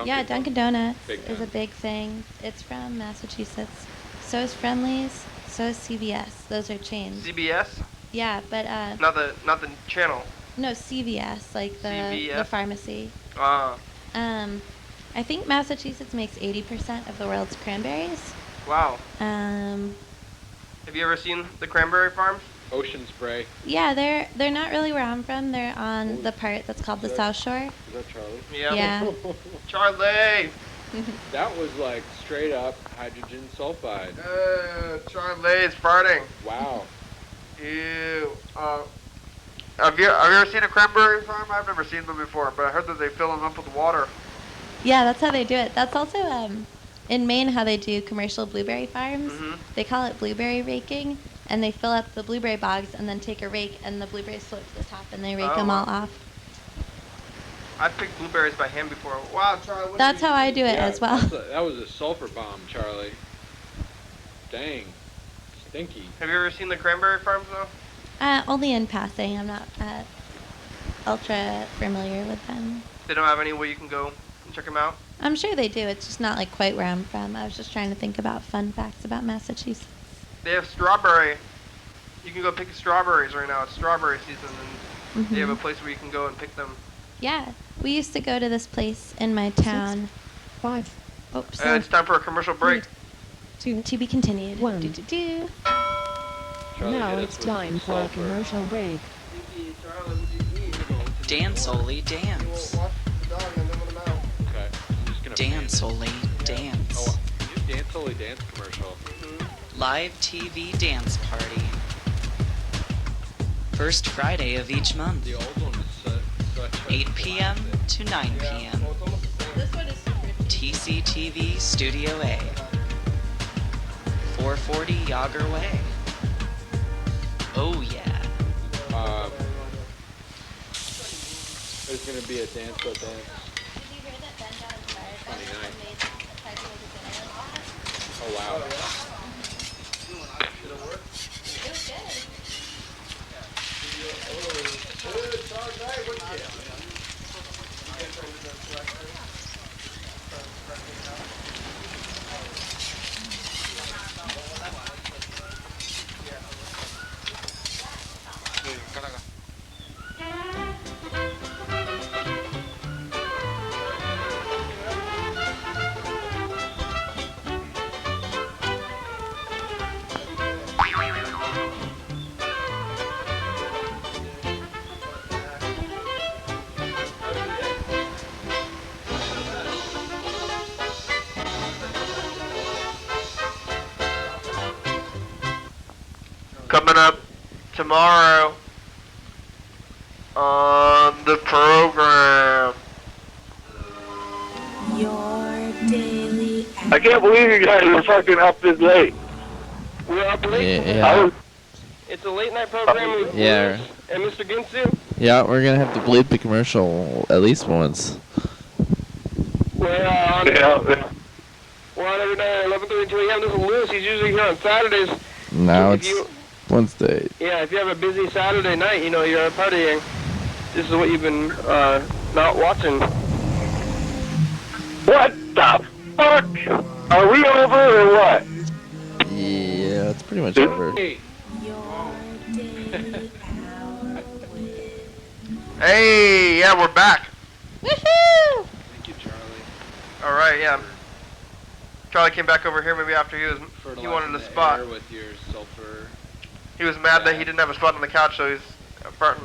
Yeah, Dunkin' Donuts Big is a time. big thing. It's from Massachusetts. So is Friendly's. So is CVS. Those are chains. CBS? Yeah, but Not the channel. no, CVS, like the CVS? pharmacy. Ah. I think Massachusetts makes 80% of the world's cranberries. Wow. Yeah, Have you ever seen the cranberry farms? Ocean Spray. they're not really where I'm from. They're on the part that's called the South Shore. Is that Charlie? Yeah. Charlie! That was like straight up hydrogen sulfide. Charlie's farting. Wow. Ew. Have you ever seen a cranberry farm? I've never seen them before, but I heard that they fill them up with water. Yeah, that's how they do it. That's also in Maine how they do commercial blueberry farms. Mhm. They call it blueberry raking, and they fill up the blueberry bogs and then take a rake, and the blueberries float to the top, and they rake Oh, them all wow. off. I've picked blueberries by hand before. Wow, Charlie. What That's how I do it as well. That was a sulfur bomb, Charlie. Dang. Stinky. Have you ever seen the cranberry farms though? Only in passing. I'm not ultra familiar with them. They don't have any way you can go and check them out? I'm sure they do. It's just not like quite where I'm from. I was just trying to think about fun facts about Massachusetts. They have strawberry. You can go pick strawberries right now. It's strawberry season, and they have a Mhm. place where you can go and pick them. Yeah, we used to go to this place in my town. 5, Oops. And it's time for a commercial break. 2, To be continued. One. Do. Charlie Now hit it's us with time some for a sulfur. commercial break. Dance, Oli, dance. Okay. I'm just gonna Dance, pan it. Oli, dance. Oh, new Dance Oli Dance commercial. Live TV dance party. First Friday of each month. The old one was such a 8 p.m. to 9 p.m. This one is super. TCTV Studio A. 440 Yager Way. Oh yeah. There's gonna be a Dance O Dance. Did you hear that Ben got inspired by this 29. and tried to make a dinner like that? Oh wow. It was good. Coming up tomorrow on the program. Your daily I can't believe you guys are fucking up this late. We're up late. I was, It's a late night program with Yeah. Bruce and Mr. Ginsu. Yeah, we're gonna have to bleep the commercial at least once. We're on yeah. we're on every night at 11:32 a.m. This is Lewis. He's usually here on Saturdays. Now If it's you- Wednesday. Yeah, if you have a busy Saturday night, you know, you're partying. This is what you've been not watching. What the fuck? Are we over or what? Yeah, it's pretty much over. Hey. your daily hour with Hey, yeah, we're back. Woohoo! Thank you, Charlie. All right, yeah. Charlie came back over here maybe after he wanted Fertilizing a the spot. air with your sulfur. He was mad that he didn't have a spot on the couch, so he's farting.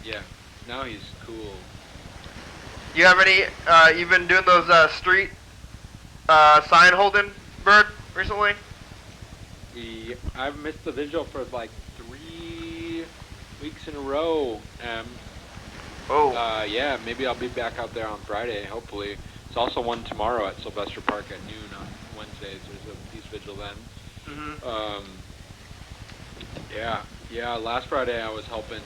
Yeah. Now he's cool. You have any? You've been doing those street sign holding, Bird, recently? I've missed the vigil for like 3 weeks in a row. Oh. Yeah, maybe I'll be back out there on Friday, hopefully. There's also one tomorrow at Sylvester Park at noon on Wednesdays. There's a peace vigil then. Mhm. Yeah. Last Friday I was helping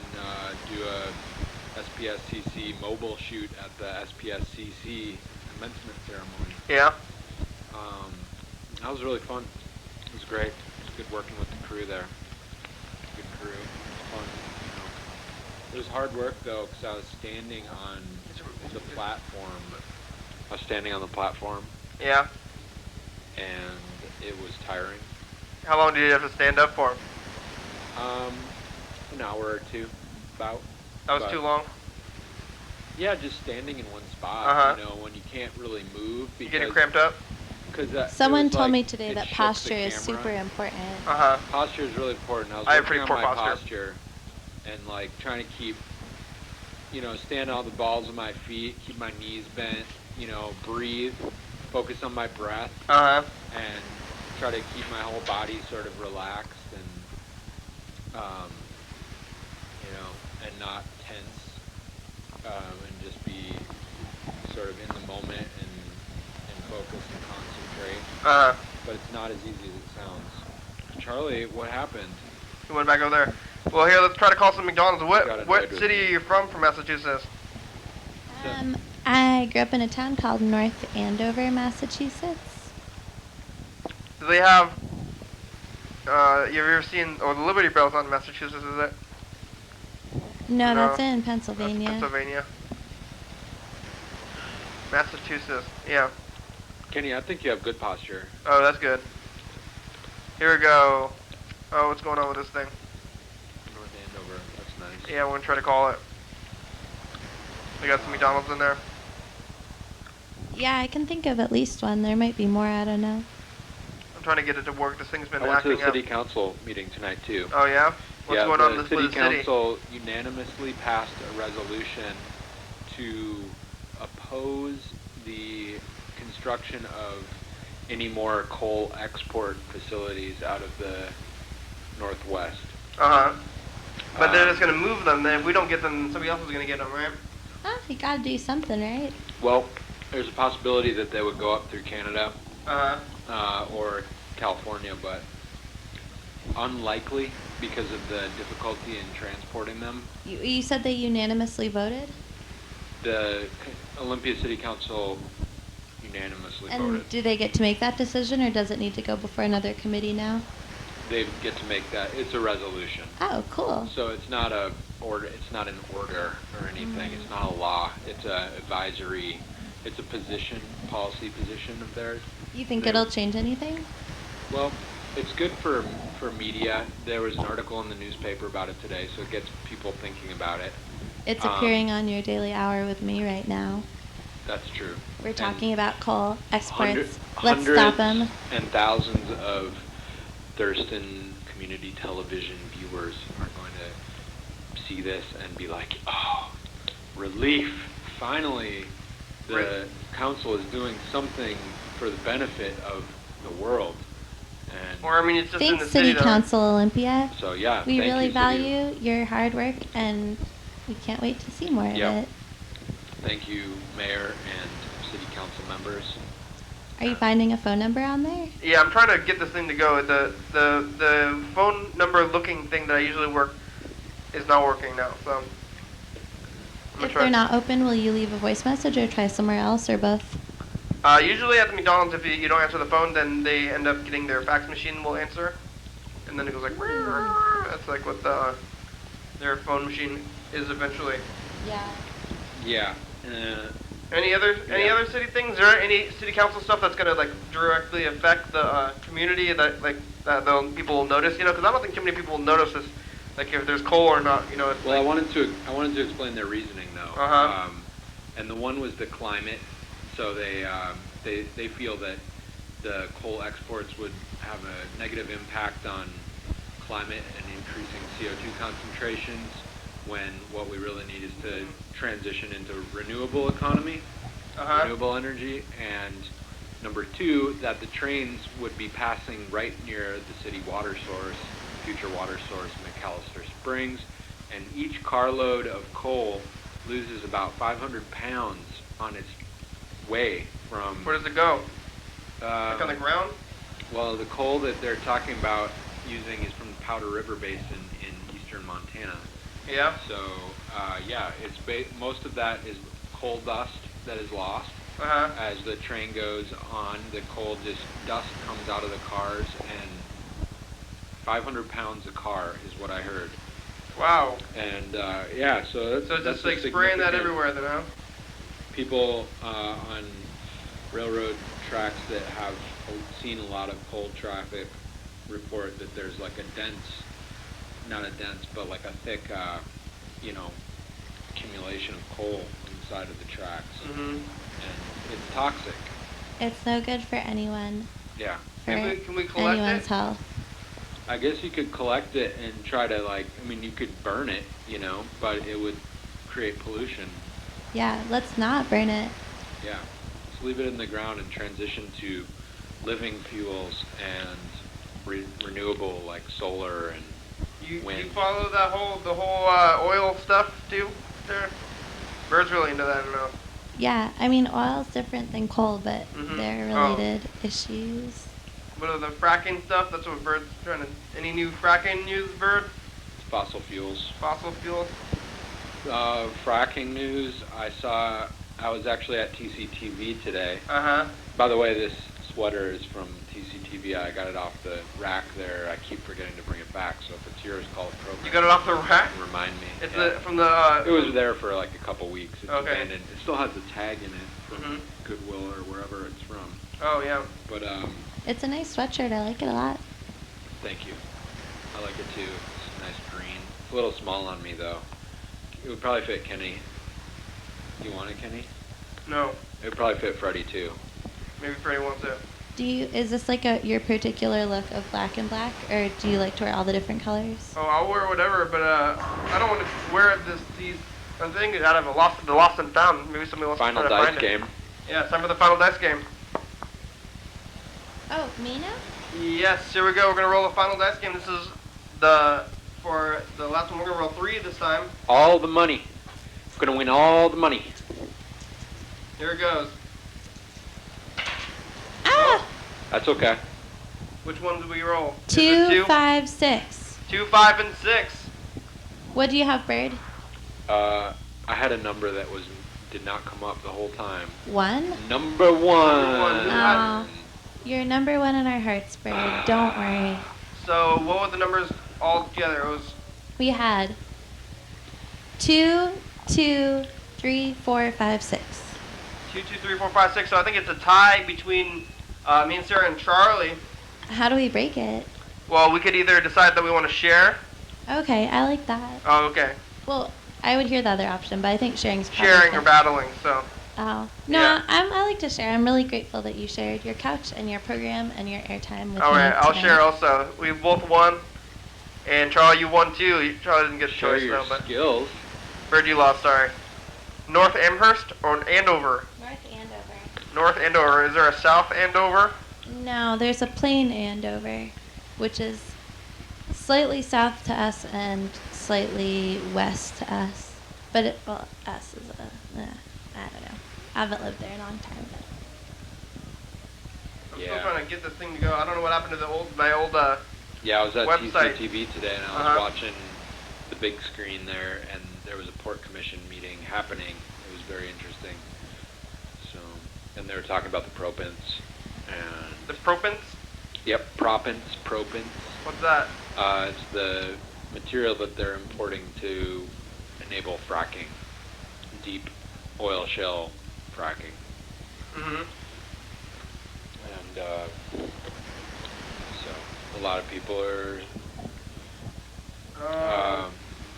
do a SPSCC mobile shoot at the SPSCC commencement ceremony. Yeah. That was really fun. It was great. It was good working with the crew there. Good crew. It was fun. You know. It was hard work though, because I was standing on the platform. I was standing on the platform, Yeah. and it was tiring. How long did you have to stand up for? An hour or two, about. That was But- too long. Yeah, just standing in one spot. Uh-huh. You know, when you can't really move You because. getting cramped up? Cause Someone it was told me like, today it that shook the posture is camera. super important. Uh-huh. Posture is really important. I was I have working pretty on poor my posture. and like trying to keep, stand on the balls of my feet, keep my knees bent, breathe, focus on my breath, Uh-huh. and try to keep my whole body sort of relaxed and, and not tense, and just be sort of in the moment and focus and concentrate. Uh-huh. But it's not as easy as it sounds. Charlie, what happened? We went back over there. Well, here, let's try to call some McDonald's. Got What annoyed with city me. are you from Massachusetts? I grew up in a town called North Andover, Massachusetts. Do they have, you ever seen, the Liberty Bell's on Massachusetts, is it? No, No. that's in That's Pennsylvania. Pennsylvania. Massachusetts, yeah. Kenny, I think you have good posture. Oh, that's good. Here we go. Oh, what's going on with this thing? North Andover, that's nice. Yeah, we're gonna try to call it. We got some McDonald's in there. Yeah, I can think of at least one. There might be more, I don't know. I'm trying to get it to work. This thing's been I went to acting the city up. council meeting tonight too. Oh yeah? What's yeah, going on the with city the council unanimously passed a resolution to oppose the construction of any more coal export facilities out of the Northwest. Uh-huh. But they're just going to move them. Then if we don't get them, somebody else is going to get them, right? Oh, you gotta do something, right? Well, there's a possibility that they would go up through Canada or California, but unlikely because of the difficulty in transporting them. You said they unanimously voted? The Olympia City Council unanimously And voted. do they get to make that decision, or does it need to go before another committee now? They get to make that. It's a resolution. Oh, cool. So it's not a order. It's not an order or anything. It's not a law. It's a advisory. It's a position, policy position of theirs. You think it'll change anything? Well, it's good for media. There was an article in the newspaper about it today, so it gets people thinking about it. It's appearing on your daily hour with me right now. That's true. We're talking about coal exports. Let's Hundreds stop them. and thousands of Thurston community television viewers are going to see this and be like, oh, relief. Finally, the council is doing something for the benefit of the world. And Or, I mean, it's just in Thanks, the city, City Council Olympia. so, yeah, We thank really you, value your hard work, and we can't wait to see more of it. Thank you, Mayor and City Council members. Are you finding a phone number on there? Yeah, I'm trying to get this thing to go. The phone number looking thing that I usually work is not working now, so I'm gonna If try. they're not open, will you leave a voice message or try somewhere else, or both? Usually at the McDonald's, if you don't answer the phone, then they end up getting their fax machine will answer, and then it goes like, that's like what their phone machine is eventually. Yeah. Yeah. Any other city things? Is there any city council stuff that's gonna like directly affect the community that people will notice? You know, because I don't think too many people will notice this, like if there's coal or not. You know. It's Well, like, I wanted to explain their reasoning though. Uh-huh. And the one was the climate. So they feel that the coal exports would have a negative impact on climate and increasing CO2 concentrations, when what we really need is to transition into renewable economy, renewable energy, and number two, that the trains would be passing right near the city water source, future water source, McAllister Springs, and each carload of coal loses about 500 pounds on its way from... Where does it go? Like on the ground? Well, the coal that they're talking about using is from the Powder River Basin in eastern Montana. Yeah. So, yeah, it's most of that is coal dust that is lost. As the train goes on, the dust comes out of the cars, and 500 pounds a car is what I heard. Wow. And, yeah, so So it's that's just like spraying that everywhere then, huh? People on railroad tracks that have seen a lot of coal traffic report that there's like a thick, accumulation of coal inside of the tracks. And it's toxic. It's no good for anyone. Yeah. For Can we collect anyone's it? health. I guess you could collect it and try to you could burn it, but it would create pollution. Yeah, let's not burn it. Yeah. Just leave it in the ground and transition to living fuels and renewable like solar and wind. You follow the whole oil stuff too there? Bird's really into that, I don't know. Yeah, I mean, oil's different than coal, but they're related issues. What are the fracking stuff? That's what Bird's trying to... Any new fracking news, Bird? Fossil fuels. Fossil fuels? Fracking news, I was actually at TCTV today. Uh-huh. By the way, this sweater is from TCTV. I got it off the rack there. I keep forgetting to bring it back, so if it's yours, call the program. You got it off the rack? Remind me. It's yeah. from the... It was there for like a couple weeks. It's Okay. abandoned. It still has the tag in it from Goodwill or wherever it's from. Oh, yeah. But, It's a nice sweatshirt. I like it a lot. thank you. I like it too. It's nice green. It's a little small on me though. It would probably fit Kenny. You want it, Kenny? No. It would probably fit Freddie too. Maybe Freddie wants it. Is this like your particular look of black and black, or do you like to wear all the different colors? Oh, I'll wear whatever, but I don't want to wear these. I'm thinking out of the lost and found. Maybe somebody wants Final to try to dice find game. it. Yeah, it's time for the final dice game. Oh, me now? Yes, here we go. We're gonna roll the final dice game. This is for the last one. We're gonna roll 3 this time. All the money. We're gonna win all the money. Here it goes. Ah! That's okay. Which one did we roll? 2, 5, 6. 2, 5, and 6. What do you have, Bird? I had a number that did not come up the whole time. 1? Number 1. Oh, you're number 1 in our hearts, Bird. Don't worry. So what were the numbers all together? It was. We had 2, 2, 3, 4, 5, 6. 2, 2, 3, 4, 5, 6. So I think it's a tie between me and Sarah and Charlie. How do we break it? Well, we could either decide that we want to share. Okay, I like that. Oh, okay. Well, I would hear the other option, but I think sharing's probably Sharing good. or battling, so. Oh. No, Yeah. I like to share. I'm really grateful that you shared your couch and your program and your airtime with me Alright, I'll tonight. share also. We both won. And Charlie, you won too. Charlie didn't get a Share choice your though, but. skills. Bird, you lost, sorry. North Amherst or Andover? North Andover. North Andover. Is there a South Andover? No, there's a plain Andover, which is slightly south to us and slightly west to us. But us is I don't know. I haven't lived there in a long time. I'm still trying to get this thing to go. I don't know what happened to my old Yeah, I was at website. TCTV today, and I was watching the big screen there, and there was a port commission meeting happening. It was very interesting. So, and they were talking about the propins, and The propins? yep, propins. What's that? It's the material that they're importing to enable fracking, deep oil shale fracking. Mm-hmm. And so a lot of people are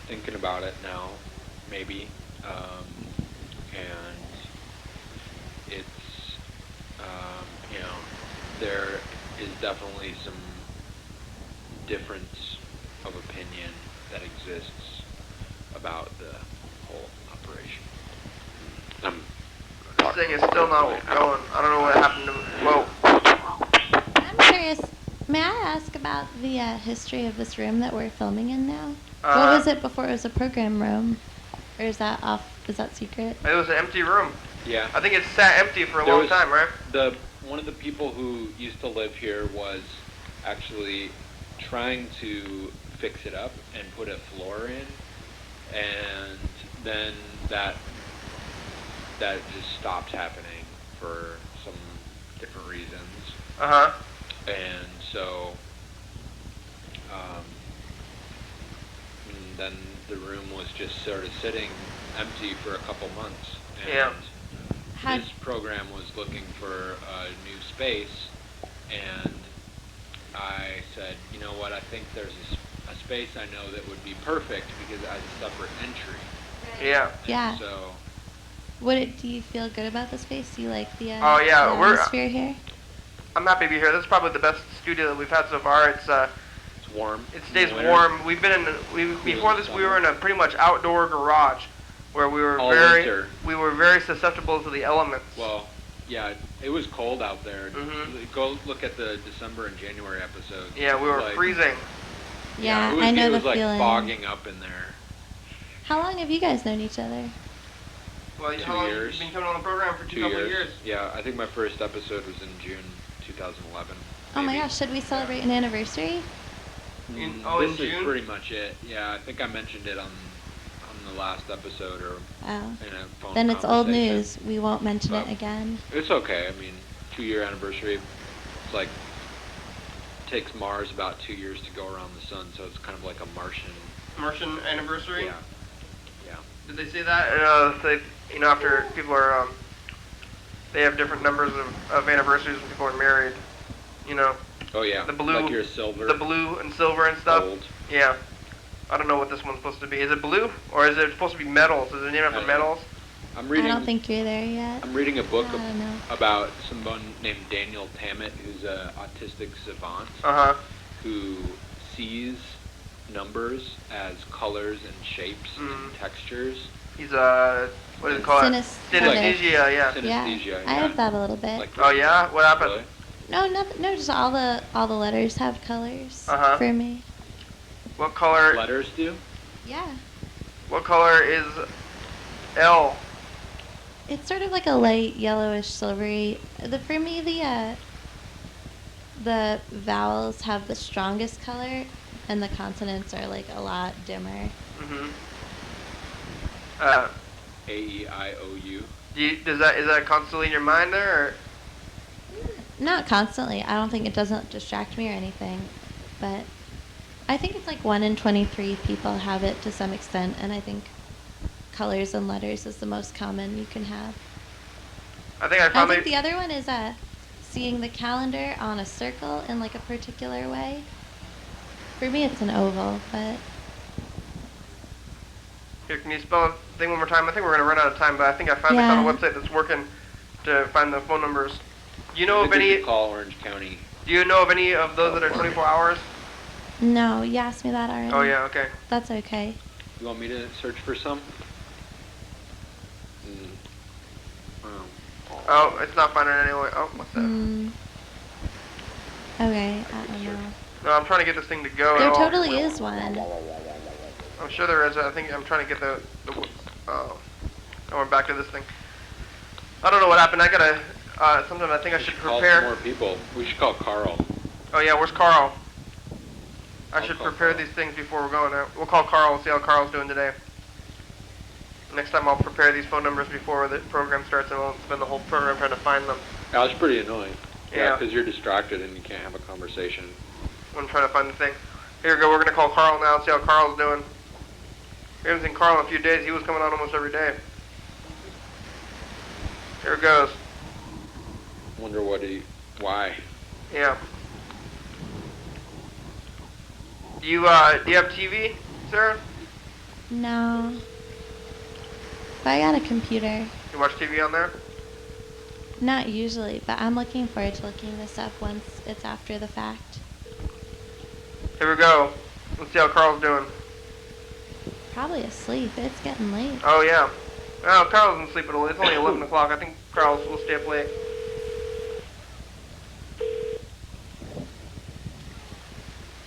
thinking about it now, maybe, and it's there is definitely some difference of opinion that exists about the whole operation. This thing is still not going. I don't know what happened to Whoa. I'm curious, may I ask about the history of this room that we're filming in now? What was it before it was a program room? Or is that secret? It was an empty room. Yeah. I think it sat empty for a long time, right? One of the people who used to live here was actually trying to fix it up and put a floor in, and then that just stopped happening for some different reasons. Uh-huh. And so then the room was just sort of sitting empty for a couple months. And Yeah. this program was looking for a new space, and I said, you know what, I think there's a space I know that would be perfect because it has a separate entry. Yeah. Yeah. So Do you feel good about the space? Do you like the Oh, yeah, the atmosphere here? I'm happy to be here. This is probably the best studio that we've had so far. It's warm. It stays Winter. warm. We've been before this we were in a pretty much outdoor garage where we were All winter. very susceptible to the elements. Well, yeah, it was cold out there. Mhm. Go look at the December and January episodes. Yeah, we were freezing. Yeah, it was, I know it the was like feeling. fogging up in there. How long have you guys known each other? Well, 2 how long years. You've been coming on the program for 2 couple of years. Yeah, I think my first episode was in June 2011. Oh my maybe. gosh, should we celebrate an anniversary? In This is June? pretty much it. Yeah, I think I mentioned it on the last episode or Oh. in a phone Then it's old conversation. news. We won't mention it Well, again. It's okay. I mean, 2-year anniversary. It's like takes Mars about 2 years to go around the sun, so it's kind of like a Martian anniversary. Yeah. Yeah. Did they say that? After people are, they have different numbers of anniversaries when people are married. You know. Oh yeah. The blue. Like your silver. The blue and silver and stuff. Gold. Yeah. I don't know what this one's supposed to be. Is it blue or is it supposed to be metals? Is it named after metals? I'm reading. I don't think you're there yet. I'm reading a book I don't know. about someone named Daniel Tammet, who's an autistic savant who sees numbers as colors and shapes and textures. He's what is it called? Synesthesia, yeah. Synesthesia, yeah. I have that a little bit. Like, oh yeah? What happened? Really? No, nothing. No, just all the letters have colors for me. What color? Letters do? Yeah. What color is L? It's sort of like a light yellowish silvery. For me, the vowels have the strongest color, and the consonants are like a lot dimmer. A-E-I-O-U. Is that constantly in your mind there? Or? Not constantly. I don't think it doesn't distract me or anything, but I think it's like 1 in 23 people have it to some extent, and I think colors and letters is the most common you can have. I think the other one is seeing the calendar on a circle in like a particular way. For me, it's an oval, but. Here, can you spell the thing one more time? I think we're going to run out of time, but I think I finally found a website that's working to find the phone numbers. Do you know of any? Call Orange County. Do you know of any of those that are 24 hours? No, you asked me that already. Oh yeah, okay. That's okay. You want me to search for some? Oh, it's not finding it anyway. Oh, what's that? Okay, I don't know. No, I'm trying to get this thing to go. There totally is one. I'm sure there is. I think I'm trying to get the oh, we're back to this thing. I don't know what happened. I gotta. Sometimes I think I should prepare. Call some more people. We should call Carl. Oh yeah, where's Carl? I should prepare these things before we're going out. We'll call Carl and see how Carl's doing today. Next time I'll prepare these phone numbers before the program starts, and I won't spend the whole program trying to find them. That's pretty annoying. Yeah, because you're distracted and you can't have a conversation. I'm trying to find the thing. Here we go. We're going to call Carl now and see how Carl's doing. We haven't seen Carl in a few days. He was coming on almost every day. Here it goes. Wonder why. Yeah. Do you have TV, Sarah? No. But I got a computer. You watch TV on there? Not usually, but I'm looking forward to looking this up once it's after the fact. Here we go. Let's see how Carl's doing. Probably asleep. It's getting late. Oh, yeah. Well, Carl doesn't sleep at all. It's only 11 o'clock. I think Carl will stay up late.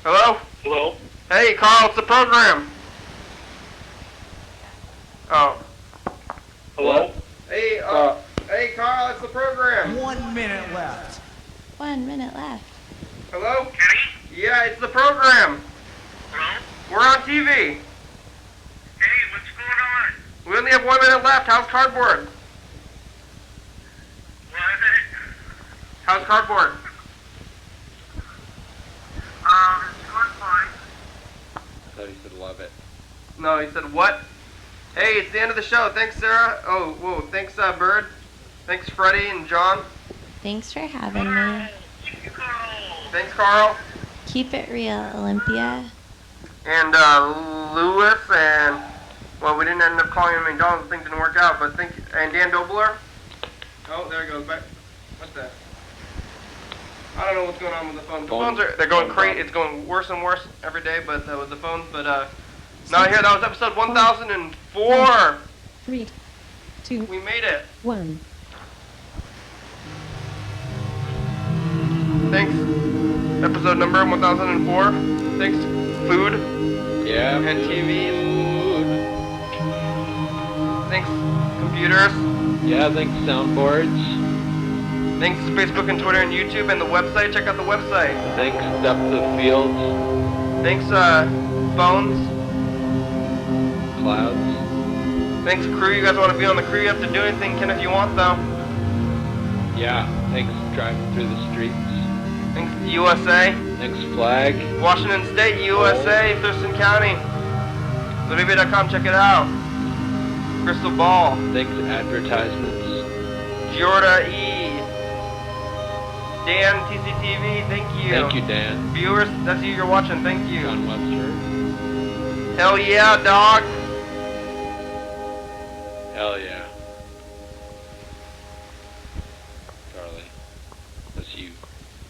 Hello? Hello? Hey, Carl, it's the program. Oh. Hello? Hey, hey, Carl, it's the program. 1 minute left. 1 minute left. Hello? Kenny? Yeah, it's the program. Hello? We're on TV. Hey, what's going on? We only have 1 minute left. How's cardboard? What? How's cardboard? It's going fine. I thought he said love it. No, he said what? Hey, it's the end of the show. Thanks, Sarah. Oh, whoa. Thanks, Bird. Thanks, Freddie and John. Thanks for having me. Thanks, Carl. Keep it real, Olympia. And Lewis and, well, we didn't end up calling him McDonald's. The thing didn't work out, but and Dan Dobler. Oh, there he goes. Back. What's that? I don't know what's going on with the phones. The phones they're going crazy. It's going worse and worse every day, but with the phones. But now here, that was episode 1004. 3, 2. We made it. 1. Thanks. Episode number 1004. Thanks, food. Yeah. And TVs. Thanks, computers. Yeah, thanks, soundboards. Thanks, Facebook and Twitter and YouTube and the website. Check out the website. Thanks, depth of field. Thanks, phones. Clouds. Thanks, crew. You guys want to be on the crew? You have to do anything, Ken, if you want, though. Yeah, thanks, driving through the streets. Thanks, USA. Thanks, flag. Washington State, USA, Thurston County. Libby.com, check it out. Crystal Ball. Thanks, advertisements. Jorda E. Dan, TCTV, thank you. Thank you, Dan. Viewers, that's you you're watching, thank you. John Webster. Hell yeah, dog. Hell yeah.